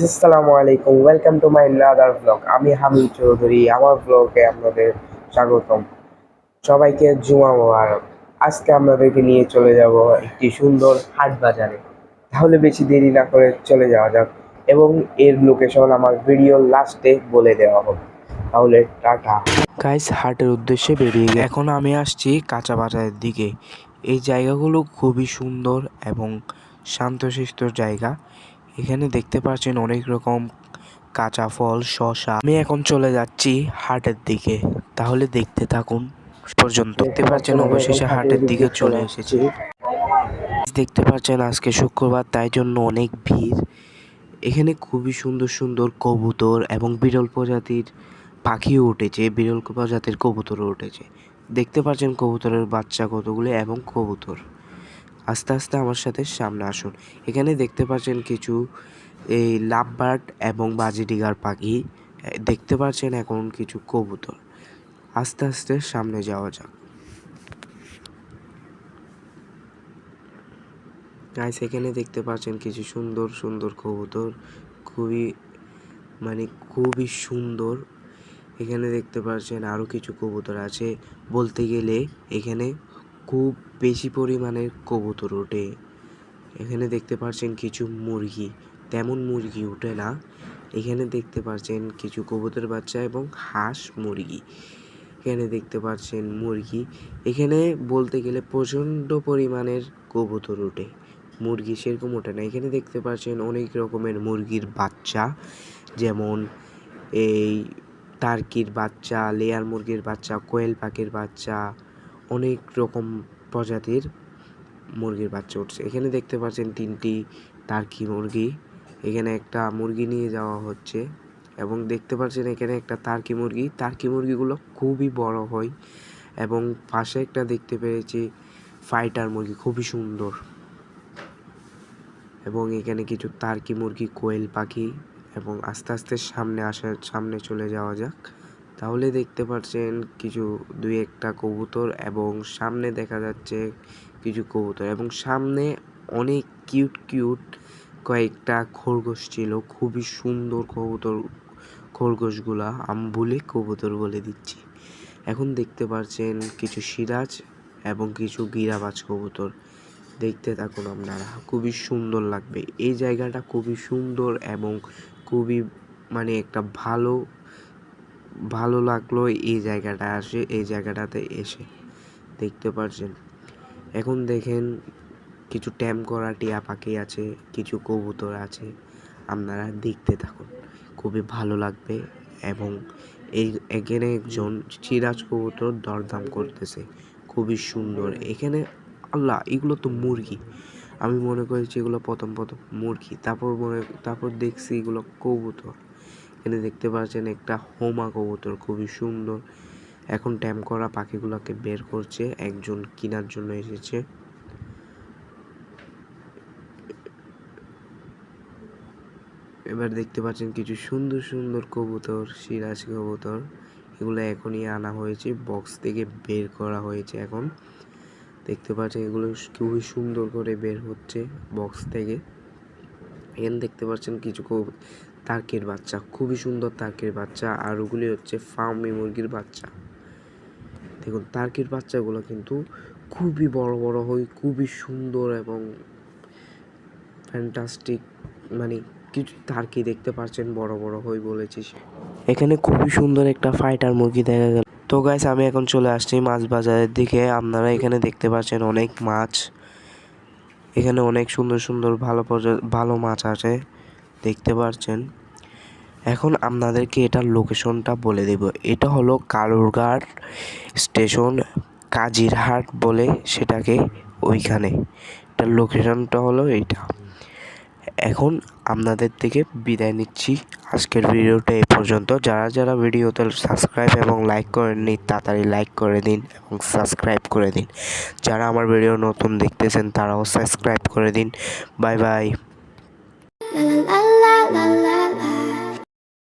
আসসালামু আলাইকুম, welcome to my another blog. আমি হামিদ চৌধুরী, আমার ব্লগে আপনাদের স্বাগতম। সবাইকে জুমা মোবারক। আজকে আপনাদেরকে নিয়ে চলে যাব একটি সুন্দর হাট বাজারে। তাহলে বেশি দেরি না করে চলে যাওয়া যাক, এবং এর লোকেশন আমার ভিডিওর লাস্টে বলে দেওয়া হবে। তাহলে টাটা। গাইস, হাটের উদ্দেশ্যে বেরিয়ে গেছে। এখন আমি আসছি কাঁচা বাজারের দিকে। এই জায়গাগুলো খুবই সুন্দর এবং শান্তশিষ্ট জায়গা। এখানে দেখতে পাচ্ছেন অনেক রকম কাঁচা ফল, শসা। আমি এখন চলে যাচ্ছি হাটের দিকে, তাহলে দেখতে থাকুন পর্যন্ত। দেখতে পাচ্ছেন আমি এখন অবশেষে হাটের দিকে চলে আসছি। এসেছি। দেখতে পাচ্ছেন আজকে শুক্রবার, তাই জন্য অনেক ভিড়। এখানে খুবই সুন্দর সুন্দর কবুতর এবং বিরল প্রজাতির পাখিও উঠেছে, বিরল প্রজাতির কবুতরও উঠেছে। দেখতে পাচ্ছেন কবুতরের বাচ্চা কতগুলি এবং কবুতর। আস্তে আস্তে আমার সাথে সামনে আসুন। এখানে দেখতে পাচ্ছেন কিছু এই লাভবার্ড এবং বাজিডিগার পাখি। দেখতে পাচ্ছেন এখন কিছু কবুতর। আস্তে আস্তে সামনে যাওয়া যাক। গাইস, এখানে দেখতে পাচ্ছেন কিছু সুন্দর সুন্দর কবুতর, খুবই খুবই সুন্দর। এখানে দেখতে পাচ্ছেন আরও কিছু কবুতর আছে। বলতে গেলে এখানে খুব বেশি পরিমাণের কবুতর ওঠে। এখানে দেখতে পাচ্ছেন কিছু মুরগি, তেমন মুরগি ওঠে না। এখানে দেখতে পাচ্ছেন কিছু কবুতর বাচ্চা এবং হাঁস মুরগি। এখানে দেখতে পাচ্ছেন মুরগি। এখানে বলতে গেলে প্রচণ্ড পরিমাণের কবুতর ওঠে, মুরগি সেরকম ওঠে না। এখানে দেখতে পাচ্ছেন অনেক রকমের মুরগির বাচ্চা, যেমন এই টার্কির বাচ্চা, লেয়ার মুরগির বাচ্চা, কোয়েল পাখির বাচ্চা, অনেক রকম প্রজাতির মুরগির বাচ্চা উঠছে। এখানে দেখতে পাচ্ছেন 3টি টার্কি মুরগি। এখানে একটা মুরগি নিয়ে যাওয়া হচ্ছে এবং দেখতে পাচ্ছেন এখানে একটা টার্কি মুরগি। টার্কি মুরগিগুলো খুবই বড় হয় এবং পাশে একটা দেখতে পেয়েছি ফাইটার মুরগি, খুবই সুন্দর। এবং এখানে কিছু টার্কি মুরগি, কোয়েল পাখি। এবং আস্তে আস্তে সামনে চলে যাওয়া যাক। তাহলে দেখতে পাচ্ছেন কিছু দুই একটা কবুতর এবং সামনে দেখা যাচ্ছে কিছু কবুতর এবং সামনে অনেক কিউট কিউট কয়েকটা খরগোশ ছিল, খুবই সুন্দর কবুতর। খরগোশগুলা আমি ভুলে কবুতর বলে দিচ্ছি। এখন দেখতে পাচ্ছেন কিছু সিরাজ এবং কিছু গিরাবাজ কবুতর। দেখতে থাকুন আপনারা, খুবই সুন্দর লাগবে। এই জায়গাটা খুবই সুন্দর এবং খুবই একটা ভালো লাগলো এই জায়গাটাতে এসে। দেখতে পাচ্ছেন এখন দেখেন কিছু ট্যাম করা টিয়া পাখি আছে, কিছু কবুতর আছে। আপনারা দেখতে থাকুন, খুবই ভালো লাগবে। এবং এখানে একজন চিরাজ কবুতর দরদাম করতেছে, খুবই সুন্দর। এখানে আল্লাহ, এগুলো তো মুরগি। আমি মনে করেছি এগুলো প্রথম মুরগি, তারপর দেখছি এগুলো কবুতর। এখানে দেখতে পাচ্ছেন একটা হোমা কবুতর, খুবই সুন্দর। এখন ট্যাম করা পাখিগুলোকে বের করছে, একজন কেনার জন্য এসেছে। এবার দেখতে পাচ্ছেন কিছু সুন্দর সুন্দর কবুতর, সিরাজ কবুতর। এগুলো এখনই আনা হয়েছে, বক্স থেকে বের করা হয়েছে। এখন দেখতে পাচ্ছেন এগুলো খুবই সুন্দর করে বের হচ্ছে বক্স থেকে। এখানে দেখতে পাচ্ছেন কিছু টার্কির বাচ্চা, খুবই সুন্দর টার্কির বাচ্চা। আর ওগুলি হচ্ছে ফার্মি মুরগির বাচ্চা। দেখুন টার্কির বাচ্চাগুলো কিন্তু খুবই বড় বড় হয়, খুবই সুন্দর এবং ফ্যান্টাস্টিক। কিছু টার্কি দেখতে পাচ্ছেন বড় বড় হয় বলেছি। এখানে খুবই সুন্দর একটা ফাইটার মুরগি দেখা গেল। তো গাইস, আমি এখন চলে আসছি মাছ বাজারের দিকে। আপনারা এখানে দেখতে পাচ্ছেন অনেক মাছ। এখানে অনেক সুন্দর সুন্দর ভালো মাছ আছে, দেখতে পাচ্ছেন। এখন আপনাদেরকে এটার লোকেশনটা বলে দেব। এটা হলো কালুরঘাট স্টেশন, কাজিরহাট বলে সেটাকে, ওইখানে। এটার লোকেশনটা হলো এইটা। এখন আপনাদের থেকে বিদায় নিচ্ছি। আজকের ভিডিওটা এ পর্যন্ত। যারা যারা ভিডিওতে সাবস্ক্রাইব এবং লাইক করেননি, তাড়াতাড়ি লাইক করে দিন এবং সাবস্ক্রাইব করে দিন। যারা আমার ভিডিও নতুন দেখতেছেন তারাও সাবস্ক্রাইব করে দিন। Bye bye.